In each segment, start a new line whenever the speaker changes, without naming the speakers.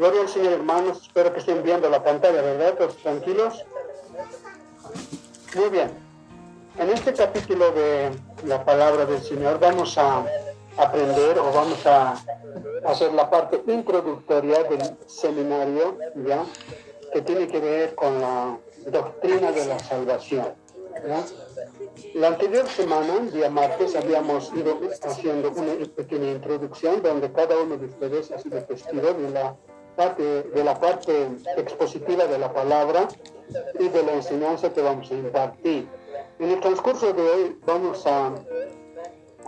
Gloria al Señor, hermanos. Espero que estén viendo la pantalla, ¿verdad? ¿Todos tranquilos? Muy bien. En este capítulo de la palabra del Señor vamos a aprender o vamos a hacer la parte introductoria del seminario, ¿ya? Que tiene que ver con la doctrina de la salvación, ¿ya? La anterior semana, día martes, habíamos ido haciendo una pequeña introducción donde cada uno de ustedes ha sido testigo de la parte expositiva de la palabra y de la enseñanza que vamos a impartir. En el transcurso de hoy vamos a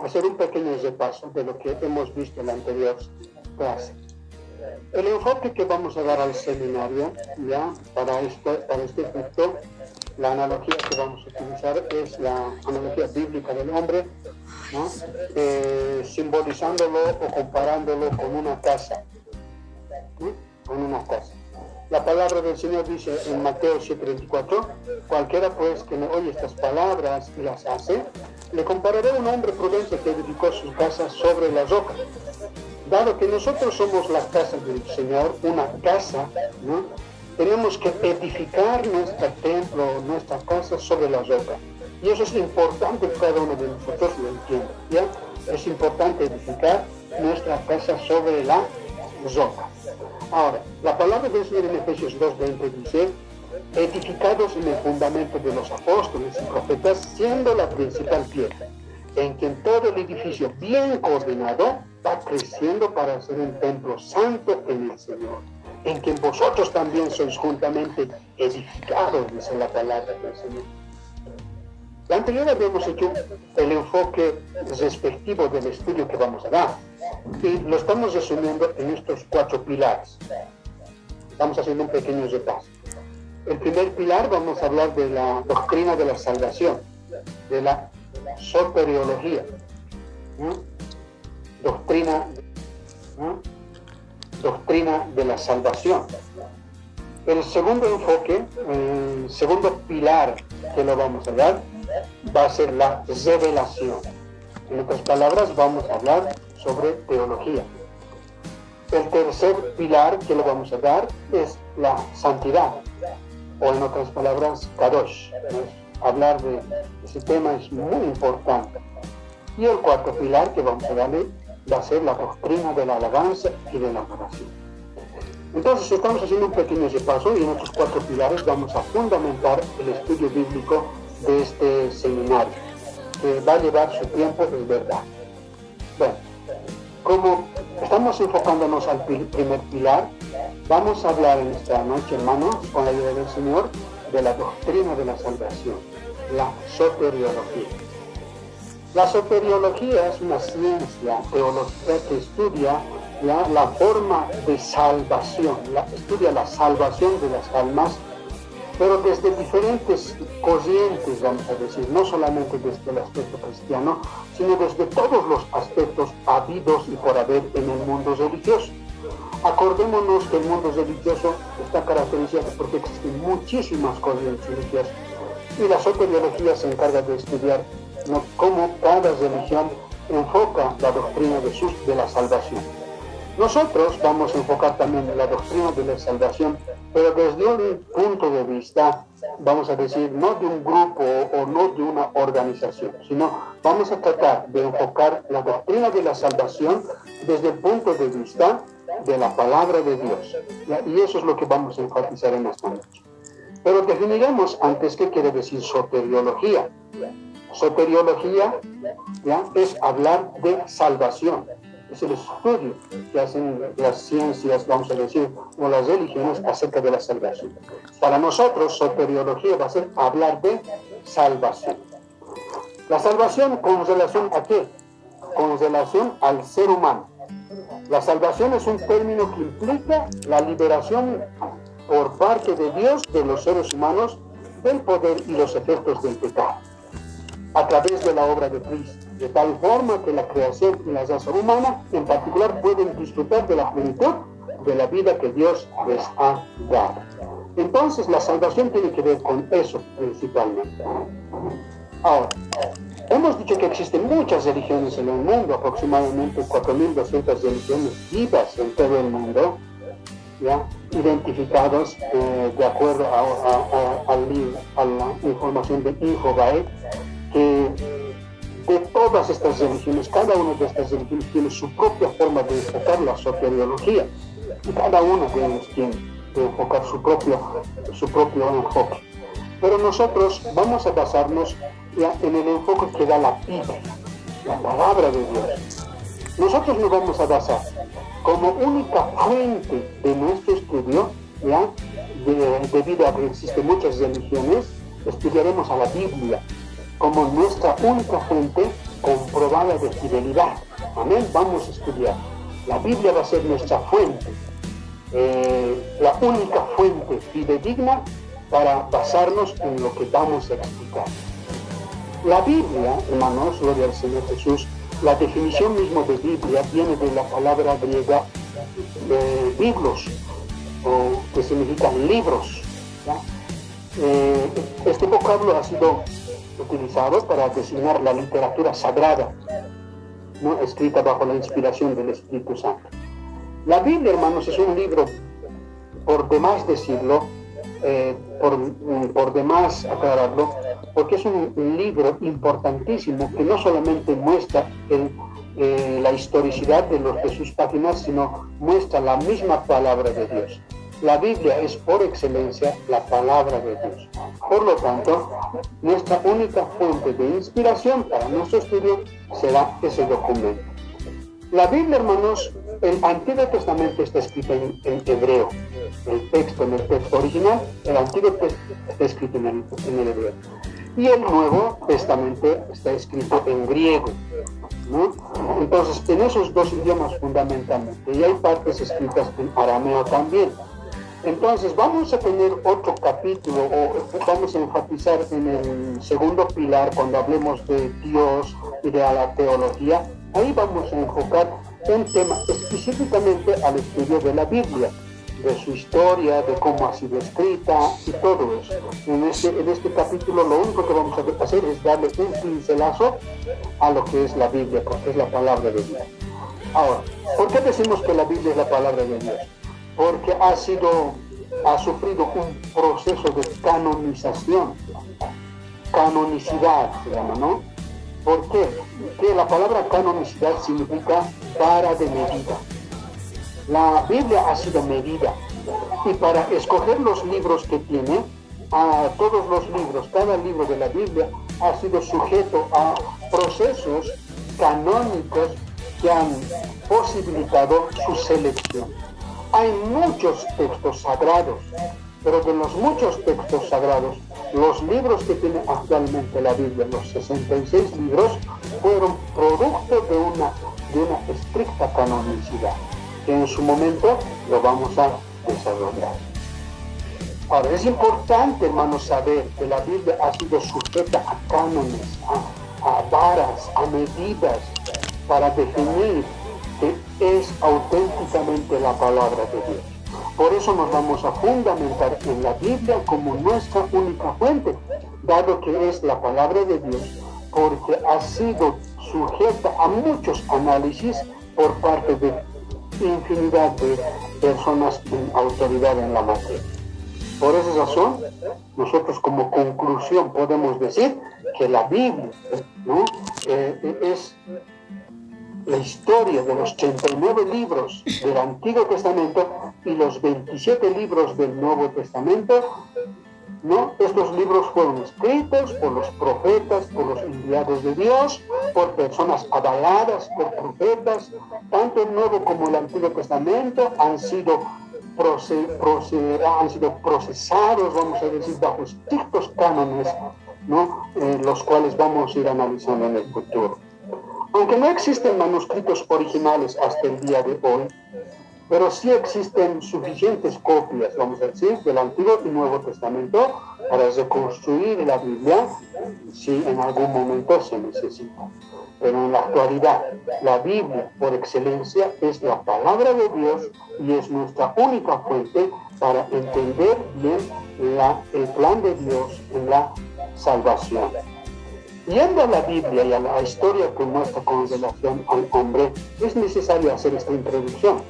hacer un pequeño repaso de lo que hemos visto en la anterior clase. El enfoque que vamos a dar al seminario, ya para este efecto, la analogía que vamos a utilizar es la analogía bíblica del hombre, ¿no? Simbolizándolo o comparándolo con una casa, ¿no? Con una casa. La palabra del Señor dice en Mateo 7:24, cualquiera pues que me oye estas palabras y las hace, le compararé a un hombre prudente que edificó su casa sobre la roca. Dado que nosotros somos la casa del Señor, una casa, ¿no? Tenemos que edificar nuestro templo, nuestra casa sobre la roca. Y eso es importante que cada uno de nosotros lo entienda, ¿ya? Es importante edificar nuestra casa sobre la roca. Ahora, la palabra del Señor en Efesios 2:20 dice, edificados en el fundamento de los apóstoles y profetas, siendo la principal piedra, en quien todo el edificio bien coordinado va creciendo para ser un templo santo en el Señor, en quien vosotros también sois juntamente edificados, dice la palabra del Señor. La anterior habíamos hecho el enfoque respectivo del estudio que vamos a dar, y lo estamos resumiendo en estos 4 pilares. Estamos haciendo un pequeño repaso. El primer pilar vamos a hablar de la doctrina de la salvación, de la soteriología, ¿no? Doctrina de la salvación. El segundo enfoque, el segundo pilar que lo vamos a dar, va a ser la revelación. En otras palabras, vamos a hablar sobre teología. El tercer pilar que lo vamos a dar es la santidad, o en otras palabras, Kadosh. Hablar de ese tema es muy importante. Y el cuarto pilar que vamos a darle va a ser la doctrina de la alabanza y de la adoración. Entonces estamos haciendo un pequeño repaso y en estos 4 pilares vamos a fundamentar el estudio bíblico de este seminario, que va a llevar su tiempo, es verdad. Bueno, como estamos enfocándonos al primer pilar, vamos a hablar en esta noche, hermanos, con la ayuda del Señor, de la doctrina de la salvación, la soteriología. La soteriología es una ciencia teológica que estudia la forma de salvación, estudia la salvación de las almas, pero desde diferentes corrientes, vamos a decir, no solamente desde el aspecto cristiano, sino desde todos los aspectos habidos y por haber en el mundo religioso. Acordémonos que el mundo religioso está caracterizado porque existen muchísimas corrientes religiosas y la soteriología se encarga de estudiar cómo cada religión enfoca la doctrina de la salvación. Nosotros vamos a enfocar también la doctrina de la salvación, pero desde un punto de vista, vamos a decir, no de un grupo o no de una organización, sino vamos a tratar de enfocar la doctrina de la salvación desde el punto de vista de la palabra de Dios. ¿Ya? Y eso es lo que vamos a enfatizar en esta noche. Pero definiremos antes qué quiere decir soteriología. Soteriología, ¿ya?, es hablar de salvación. Es el estudio que hacen las ciencias, vamos a decir, o las religiones acerca de la salvación. Para nosotros, soteriología va a ser hablar de salvación. La salvación, ¿con relación a qué? Con relación al ser humano. La salvación es un término que implica la liberación por parte de Dios de los seres humanos del poder y los efectos del pecado, a través de la obra de Cristo, de tal forma que la creación y la raza humana en particular pueden disfrutar de la plenitud de la vida que Dios les ha dado. Entonces la salvación tiene que ver con eso principalmente. Ahora, hemos dicho que existen muchas religiones en el mundo, aproximadamente 4.200 religiones vivas en todo el mundo, ¿ya? Identificados de acuerdo a la información de Infobae, que de todas estas religiones, cada una de estas religiones tiene su propia forma de enfocar la soteriología, y cada una de ellos tiene que enfocar su propio enfoque. Pero nosotros vamos a basarnos ya en el enfoque que da la Biblia, la palabra de Dios. Nosotros nos vamos a basar como única fuente de nuestro estudio, ¿ya? Debido a que existen muchas religiones, estudiaremos a la Biblia como nuestra única fuente comprobada de fidelidad. Amén. Vamos a estudiar. La Biblia va a ser nuestra fuente, la única fuente fidedigna para basarnos en lo que vamos a explicar. La Biblia, hermanos, gloria al Señor Jesús, la definición misma de Biblia viene de la palabra griega biblos, que significa libros, ¿ya? Este vocablo ha sido utilizado para designar la literatura sagrada, ¿no? Escrita bajo la inspiración del Espíritu Santo. La Biblia, hermanos, es un libro, por demás decirlo, por demás aclararlo, porque es un libro importantísimo que no solamente muestra la historicidad de sus páginas, sino muestra la misma palabra de Dios. La Biblia es por excelencia la palabra de Dios. Por lo tanto, nuestra única fuente de inspiración para nuestro estudio será ese documento. La Biblia, hermanos, el Antiguo Testamento está escrito en hebreo. En el texto original, el Antiguo está escrito en el hebreo. Y el Nuevo Testamento está escrito en griego, ¿no? Entonces, en esos dos idiomas fundamentalmente, y hay partes escritas en arameo también. Entonces, vamos a tener otro capítulo, o vamos a enfatizar en el segundo pilar, cuando hablemos de Dios y de la teología. Ahí vamos a enfocar un tema específicamente al estudio de la Biblia, de su historia, de cómo ha sido escrita y todo eso. En este capítulo lo único que vamos a hacer es darle un pincelazo a lo que es la Biblia, porque es la palabra de Dios. Ahora, ¿por qué decimos que la Biblia es la palabra de Dios? Porque ha sufrido un proceso de canonización, canonicidad se llama, ¿no? ¿Por qué? Que la palabra canonicidad significa vara de medida. La Biblia ha sido medida, y para escoger los libros que tiene, a todos los libros, cada libro de la Biblia ha sido sujeto a procesos canónicos que han posibilitado su selección. Hay muchos textos sagrados, pero de los muchos textos sagrados, los libros que tiene actualmente la Biblia, los 66 libros, fueron producto de una estricta canonicidad, que en su momento lo vamos a desarrollar. Ahora, es importante, hermanos, saber que la Biblia ha sido sujeta a cánones, a varas, a medidas, para definir que es auténticamente la palabra de Dios. Por eso nos vamos a fundamentar en la Biblia como nuestra única fuente, dado que es la palabra de Dios, porque ha sido sujeta a muchos análisis por parte de infinidad de personas en autoridad en la materia. Por esa razón, nosotros como conclusión podemos decir que la Biblia, ¿no? Es la historia de los 39 libros del Antiguo Testamento y los 27 libros del Nuevo Testamento, ¿no? Estos libros fueron escritos por los profetas, por los enviados de Dios, por personas avaladas por profetas. Tanto el Nuevo como el Antiguo Testamento han sido procesados, vamos a decir, bajo estrictos cánones, ¿no? Los cuales vamos a ir analizando en el futuro. Aunque no existen manuscritos originales hasta el día de hoy, pero sí existen suficientes copias, vamos a decir, del Antiguo y Nuevo Testamento para reconstruir la Biblia si en algún momento se necesita. Pero en la actualidad, la Biblia por excelencia es la palabra de Dios y es nuestra única fuente para entender bien el plan de Dios en la salvación. Yendo a la Biblia y a la historia que muestra con relación al hombre, es necesario hacer esta introducción,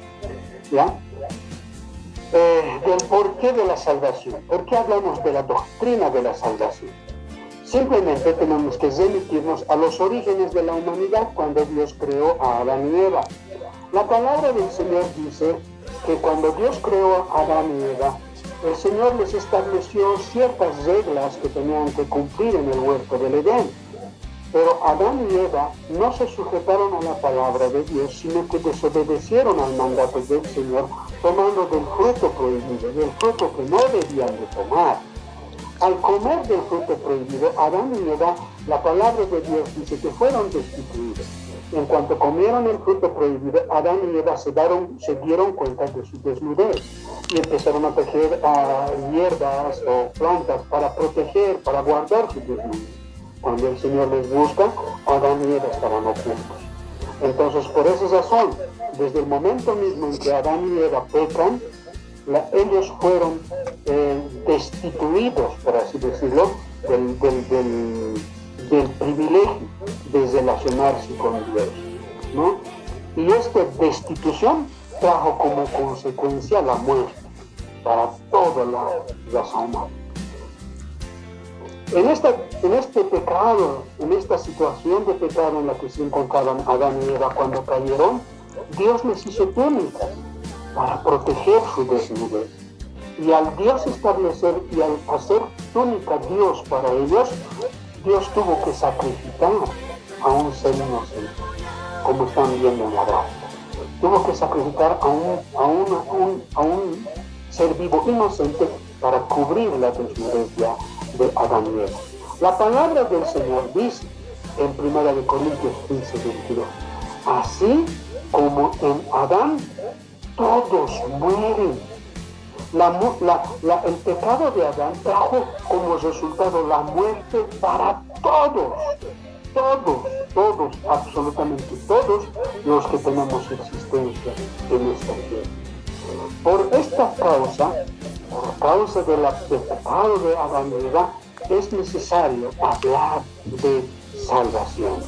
¿ya? del porqué de la salvación. ¿Por qué hablamos de la doctrina de la salvación? Simplemente tenemos que remitirnos a los orígenes de la humanidad cuando Dios creó a Adán y Eva. La palabra del Señor dice que cuando Dios creó a Adán y Eva, el Señor les estableció ciertas reglas que tenían que cumplir en el huerto del Edén. Pero Adán y Eva no se sujetaron a la palabra de Dios, sino que desobedecieron al mandato del Señor, tomando del fruto prohibido, del fruto que no debían de tomar. Al comer del fruto prohibido, Adán y Eva, la palabra de Dios dice que fueron destituidos. En cuanto comieron el fruto prohibido, Adán y Eva se dieron cuenta de su desnudez y empezaron a tejer hierbas o plantas para proteger, para guardar su desnudez. Cuando el Señor les busca, Adán y Eva estaban ocultos. Entonces, por esa razón, desde el momento mismo en que Adán y Eva pecan, ellos fueron destituidos, por así decirlo, del privilegio de relacionarse con Dios, ¿no? Y esta destitución trajo como consecuencia la muerte para toda la raza humana. En este pecado, en esta situación de pecado en la que se encontraban Adán y Eva cuando cayeron, Dios les hizo túnicas para proteger su desnudez. Y al Dios establecer y al hacer túnica Dios para ellos, Dios tuvo que sacrificar a un ser inocente, como están viendo en la gráfica. Tuvo que sacrificar a un ser vivo inocente para cubrir la desnudez de Adán y Eva. La palabra del Señor dice en 1 Corintios 15, 22, así como en Adán todos mueren. El pecado de Adán trajo como resultado la muerte para todos, absolutamente todos los que tenemos existencia en esta tierra. Por esta causa, por causa del pecado de Adán y Eva, es necesario hablar de salvación.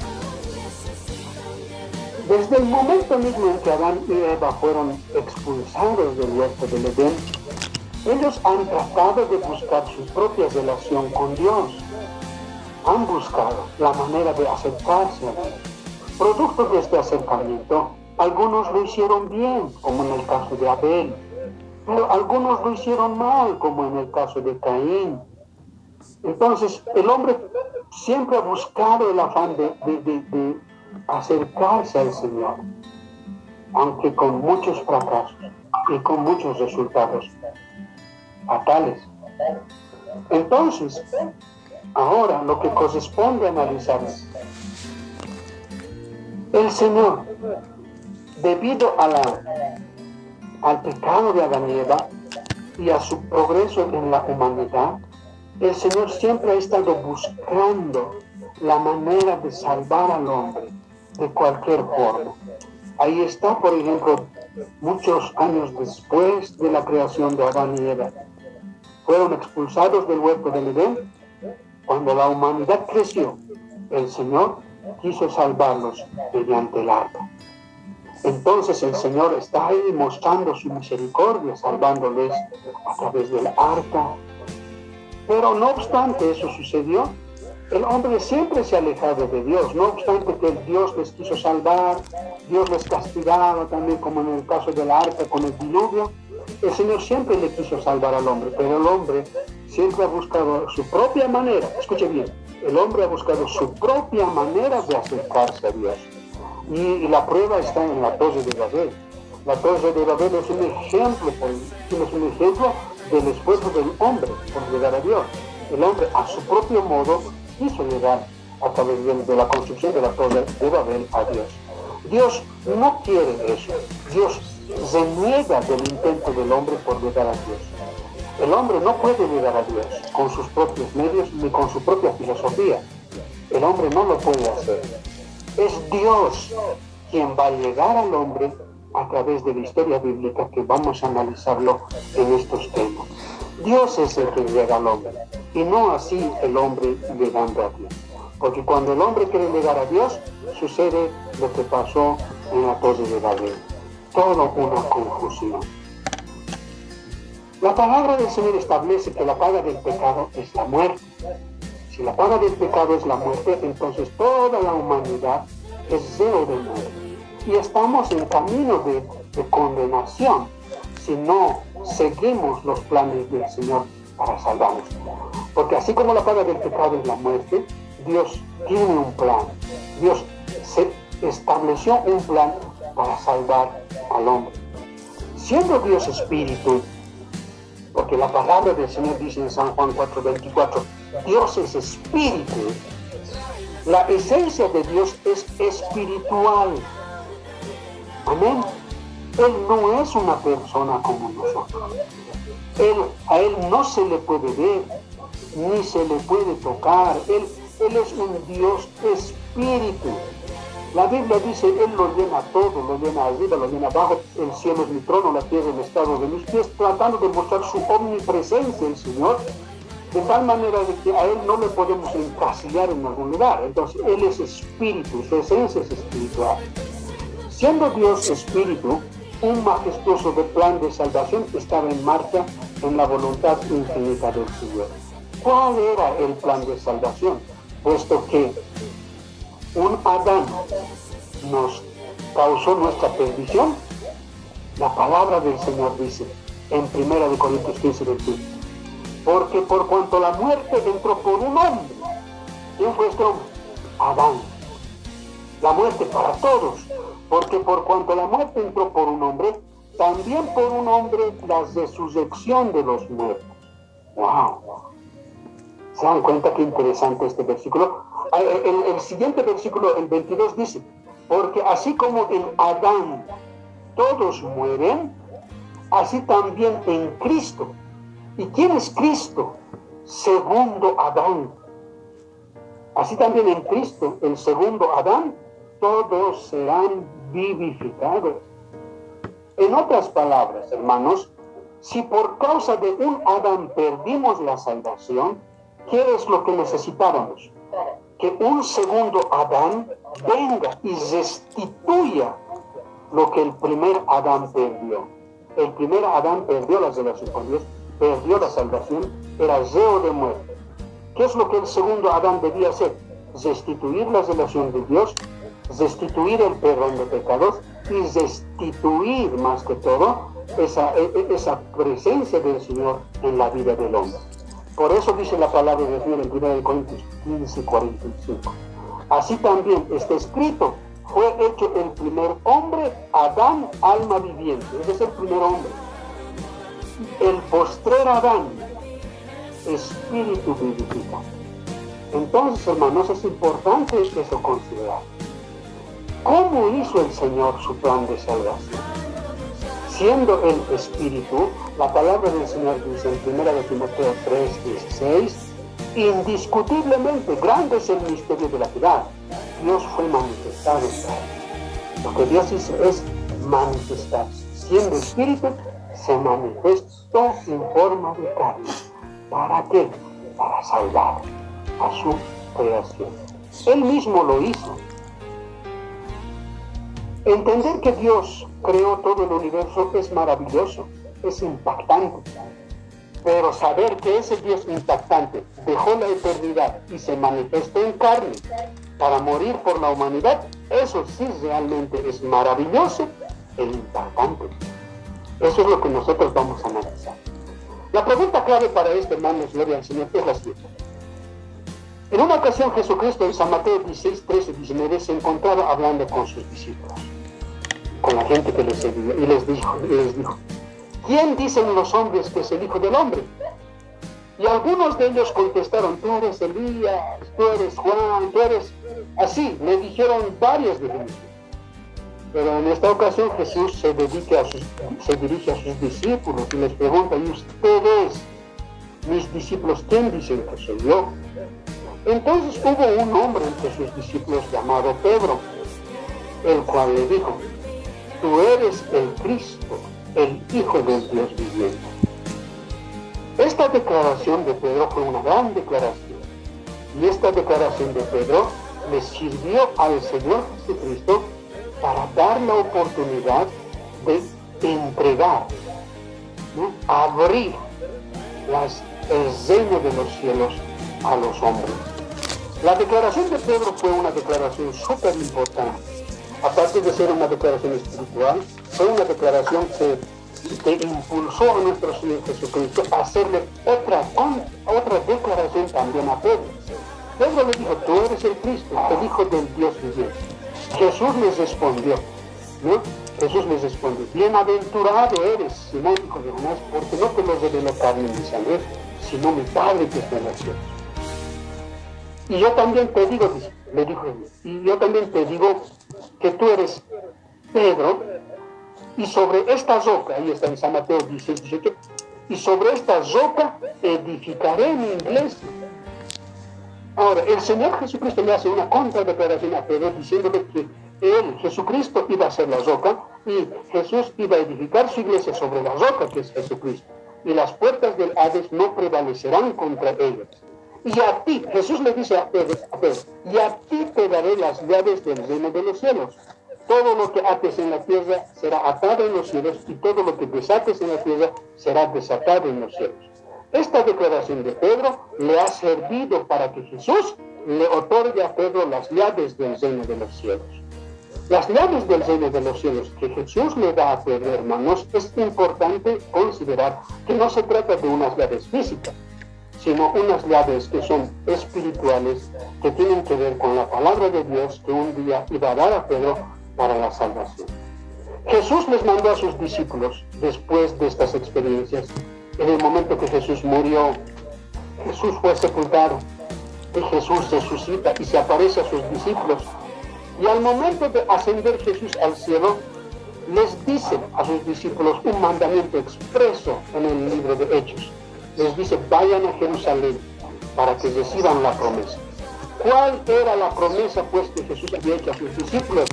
Desde el momento mismo en que Adán y Eva fueron expulsados del huerto del Edén, ellos han tratado de buscar su propia relación con Dios. Han buscado la manera de acercarse a Dios. Producto de este acercamiento, algunos lo hicieron bien, como en el caso de Abel, pero algunos lo hicieron mal, como en el caso de Caín. Entonces, el hombre siempre ha buscado el afán de acercarse al Señor, aunque con muchos fracasos y con muchos resultados fatales. Entonces, ahora lo que corresponde analizar es, el Señor, debido al pecado de Adán y Eva y a su progreso en la humanidad, el Señor siempre ha estado buscando la manera de salvar al hombre de cualquier forma. Ahí está, por ejemplo, muchos años después de la creación de Adán y Eva. Fueron expulsados del huerto del Edén. Cuando la humanidad creció, el Señor quiso salvarlos mediante el arca. Entonces el Señor está ahí mostrando su misericordia, salvándoles a través del arca. Pero no obstante eso sucedió, el hombre siempre se ha alejado de Dios. No obstante que Dios les quiso salvar, Dios les castigaba también, como en el caso del arca con el diluvio. El Señor siempre le quiso salvar al hombre, pero el hombre siempre ha buscado su propia manera. Escuche bien, el hombre ha buscado su propia manera de acercarse a Dios. Y la prueba está en la Torre de Babel. La Torre de Babel es un ejemplo del esfuerzo del hombre por llegar a Dios. El hombre a su propio modo quiso llegar a través de la construcción de la Torre de Babel a Dios. Dios no quiere eso. Dios reniega del intento del hombre por llegar a Dios. El hombre no puede llegar a Dios con sus propios medios ni con su propia filosofía. El hombre no lo puede hacer. Es Dios quien va a llegar al hombre a través de la historia bíblica que vamos a analizarlo en estos temas. Dios es el que llega al hombre y no así el hombre llegando a Dios. Porque cuando el hombre quiere llegar a Dios, sucede lo que pasó en la Torre de Babel. Todo una confusión. La palabra del Señor establece que la paga del pecado es la muerte. Si la paga del pecado es la muerte, entonces toda la humanidad es reo de muerte. Y estamos en camino de condenación si no seguimos los planes del Señor para salvarnos. Porque así como la paga del pecado es la muerte, Dios tiene un plan. Dios se estableció un plan para salvar al hombre. Siendo Dios espíritu, porque la palabra del Señor dice en San Juan 4:24, Dios es espíritu. La esencia de Dios es espiritual. Amén. Él no es una persona como nosotros. A Él no se le puede ver, ni se le puede tocar. Él es un Dios espíritu. La Biblia dice, Él lo llena todo, lo llena arriba, lo llena abajo. El cielo es mi trono, la tierra es el estado de mis pies, tratando de mostrar su omnipresencia, el Señor, de tal manera de que a Él no le podemos encasillar en algún lugar. Entonces, Él es espíritu, su esencia es espiritual. Siendo Dios espíritu, un majestuoso plan de salvación estaba en marcha en la voluntad infinita del Señor. ¿Cuál era el plan de salvación? Puesto que un Adán nos causó nuestra perdición, la palabra del Señor dice en 1 Corintios 15:21, porque por cuanto la muerte entró por un hombre, ¿quién fue este hombre? Adán. La muerte para todos, porque por cuanto la muerte entró por un hombre, también por un hombre la resurrección de los muertos. ¡Wow! ¿Se dan cuenta qué interesante este versículo? El siguiente versículo, el 22, dice, porque así como en Adán todos mueren, así también en Cristo. ¿Y quién es Cristo? Segundo Adán. Así también en Cristo, el segundo Adán, todos serán vivificados. En otras palabras, hermanos, si por causa de un Adán perdimos la salvación, ¿qué es lo que necesitábamos? Que un segundo Adán venga y restituya lo que el primer Adán perdió. El primer Adán perdió la relación con Dios, perdió la salvación, era reo de muerte. ¿Qué es lo que el segundo Adán debía hacer? Restituir la relación de Dios, restituir el perdón de pecados y restituir más que todo esa presencia del Señor en la vida del hombre. Por eso dice la palabra de Dios en 1 Corintios 15:45. Así también está escrito, fue hecho el primer hombre, Adán, alma viviente. Ese es el primer hombre. El postrer Adán, espíritu vivificante. Entonces, hermanos, es importante eso considerar. ¿Cómo hizo el Señor su plan de salvación? Siendo el espíritu, la palabra del Señor dice en 1 Timoteo 3:16, indiscutiblemente grande es el misterio de la piedad. Dios fue manifestado en carne. Lo que Dios hizo es manifestarse. Siendo espíritu, se manifestó en forma de carne. ¿Para qué? Para salvar a su creación. Él mismo lo hizo. Entender que Dios creó todo el universo es maravilloso, es impactante. Pero saber que ese Dios impactante dejó la eternidad y se manifestó en carne para morir por la humanidad, eso sí realmente es maravilloso e impactante. Eso es lo que nosotros vamos a analizar. La pregunta clave para esto, hermanos, gloria al Señor, es la siguiente. En una ocasión Jesucristo en San Mateo 16:13-19 se encontraba hablando con sus discípulos, con la gente que le seguía, y les dijo, ¿quién dicen los hombres que es el Hijo del Hombre? Y algunos de ellos contestaron, tú eres Elías, tú eres Juan, tú eres... Así, le dijeron varias definiciones. Pero en esta ocasión Jesús se dirige a sus discípulos y les pregunta, ¿y ustedes, mis discípulos, quién dicen que soy yo? Entonces hubo un hombre entre sus discípulos llamado Pedro, el cual le dijo, tú eres el Cristo, el Hijo del Dios viviente. Esta declaración de Pedro fue una gran declaración. Y esta declaración de Pedro le sirvió al Señor Jesucristo para dar la oportunidad de entregar ¿no? Abrir el seno de los cielos a los hombres. La declaración de Pedro fue una declaración súper importante. Aparte de ser una declaración espiritual, fue una declaración que impulsó a nuestro Señor Jesucristo a hacerle otra declaración también a Pedro. Pedro le dijo: tú eres el Cristo, el Hijo del Dios viviente. Jesús les respondió, ¿no? Jesús les respondió: bienaventurado eres, Simón, hijo de Jonás, porque no te lo reveló carne ni sangre, sino mi Padre que está en los cielos. Y yo también te digo, le dijo, y yo también te digo que tú eres Pedro, y sobre esta roca, ahí está en San Mateo 16, 18, y sobre esta roca edificaré mi iglesia. Ahora, el Señor Jesucristo le hace una contradeclaración a Pedro diciéndole que él, Jesucristo, iba a ser la roca y Jesús iba a edificar su iglesia sobre la roca que es Jesucristo. Y las puertas del Hades no prevalecerán contra ellas. Y a ti, Jesús le dice a Pedro, y a ti te daré las llaves del reino de los cielos. Todo lo que ates en la tierra será atado en los cielos, y todo lo que desates en la tierra será desatado en los cielos. Esta declaración de Pedro le ha servido para que Jesús le otorgue a Pedro las llaves del reino de los cielos. Las llaves del reino de los cielos que Jesús le da a Pedro, hermanos, es importante considerar que no se trata de unas llaves físicas, sino unas llaves que son espirituales, que tienen que ver con la palabra de Dios que un día iba a dar a Pedro para la salvación. Jesús les mandó a sus discípulos, después de estas experiencias, en el momento que Jesús murió, Jesús fue sepultado, y Jesús resucita y se aparece a sus discípulos. Y al momento de ascender Jesús al cielo, les dice a sus discípulos un mandamiento expreso en el libro de Hechos. Les dice: vayan a Jerusalén para que reciban la promesa. ¿Cuál era la promesa pues que Jesús había hecho a sus discípulos?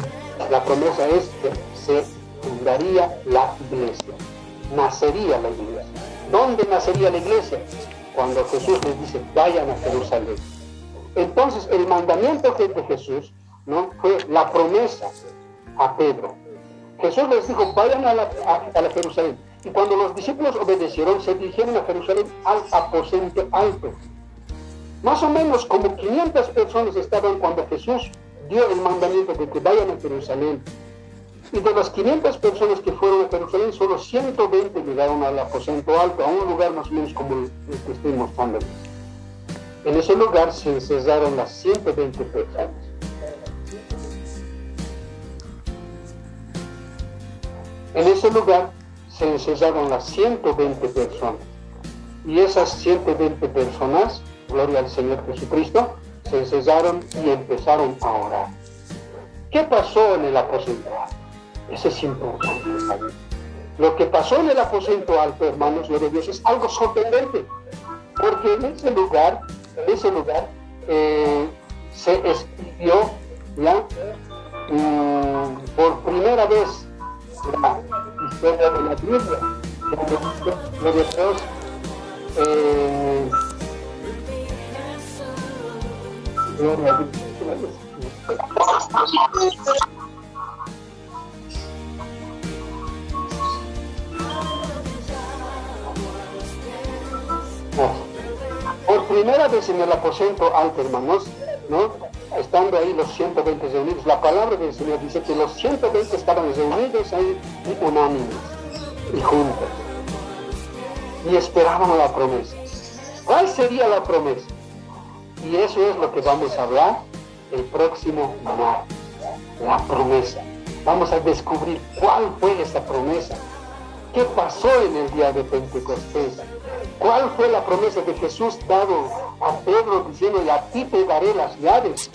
La promesa es que se fundaría la iglesia, nacería la iglesia. ¿Dónde nacería la iglesia? Cuando Jesús les dice: vayan a Jerusalén. Entonces el mandamiento de Jesús, ¿no?, fue la promesa a Pedro. Jesús les dijo: vayan a la Jerusalén. Y cuando los discípulos obedecieron, se dirigieron a Jerusalén al aposento alto. Más o menos como 500 personas estaban cuando Jesús dio el mandamiento de que vayan a Jerusalén. Y de las 500 personas que fueron a Jerusalén, solo 120 llegaron al aposento alto, a un lugar más o menos como el que estoy mostrando. En ese lugar se encerraron las 120 personas. En ese lugar se encerraron las 120 personas. Y esas 120 personas, gloria al Señor Jesucristo, se encerraron y empezaron a orar. ¿Qué pasó en el aposento alto? Eso es importante saber. Lo que pasó en el aposento alto, hermanos, gloria a Dios, es algo sorprendente. Porque en ese lugar se escribió ya por primera vez la historia de la Biblia, donde Dios gloria a Dios. Por primera vez en el aposento alto, hermanos, ¿no?, estando ahí los 120 reunidos, la palabra del Señor dice que los 120 estaban reunidos ahí unánimes y juntos y esperaban la promesa. ¿Cuál sería la promesa? Y eso es lo que vamos a hablar el próximo martes. La promesa. Vamos a descubrir cuál fue esa promesa. ¿Qué pasó en el día de Pentecostés? ¿Cuál fue la promesa de Jesús dado a Pedro diciéndole: a ti te daré las llaves?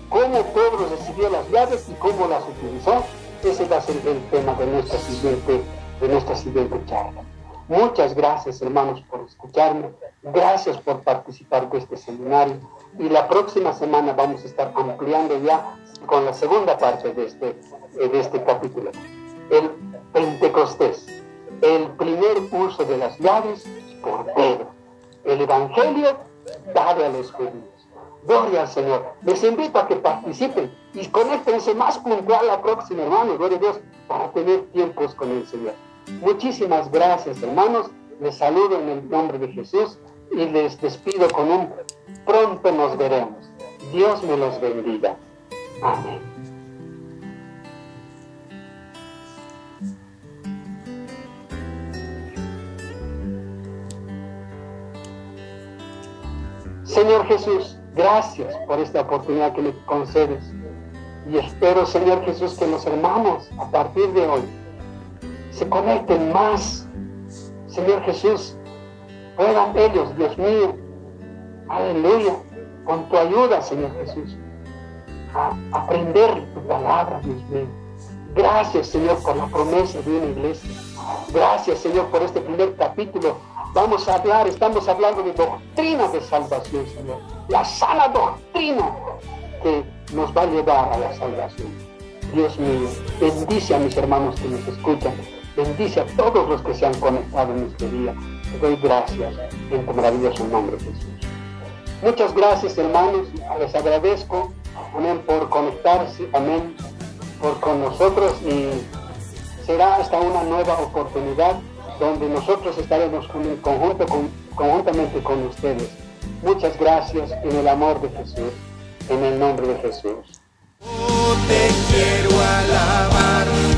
¿Cómo Pedro recibió las llaves y cómo las utilizó? Ese va a ser el tema de nuestra siguiente charla. Muchas gracias, hermanos, por escucharme. Gracias por participar de este seminario. Y la próxima semana vamos a estar ampliando ya con la segunda parte de este capítulo. El Pentecostés. El primer uso de las llaves por Pedro. El Evangelio dado a los judíos. Gloria al Señor. Les invito a que participen y conéctense más puntual la próxima, hermano. Gloria a Dios, para tener tiempos con el Señor. Muchísimas gracias, hermanos. Les saludo en el nombre de Jesús y les despido con un pronto nos veremos. Dios me los bendiga. Amén. Señor Jesús, gracias por esta oportunidad que me concedes. Y espero, Señor Jesús, que los hermanos a partir de hoy se conecten más. Señor Jesús, puedan ellos, Dios mío, aleluya, con tu ayuda, Señor Jesús, a aprender tu palabra, Dios mío. Gracias, Señor, por la promesa de una iglesia. Gracias, Señor, por este primer capítulo. Estamos hablando de doctrina de salvación, Señor. La sana doctrina que nos va a llevar a la salvación. Dios mío, bendice a mis hermanos que nos escuchan. Bendice a todos los que se han conectado en este día. Te doy gracias en tu maravilloso nombre, Jesús. Muchas gracias, hermanos. Les agradezco, amén, por conectarse, amén, por con nosotros, y será hasta una nueva oportunidad donde nosotros estaremos conjuntamente con ustedes. Muchas gracias en el amor de Jesús, en el nombre de Jesús.
Te quiero alabar.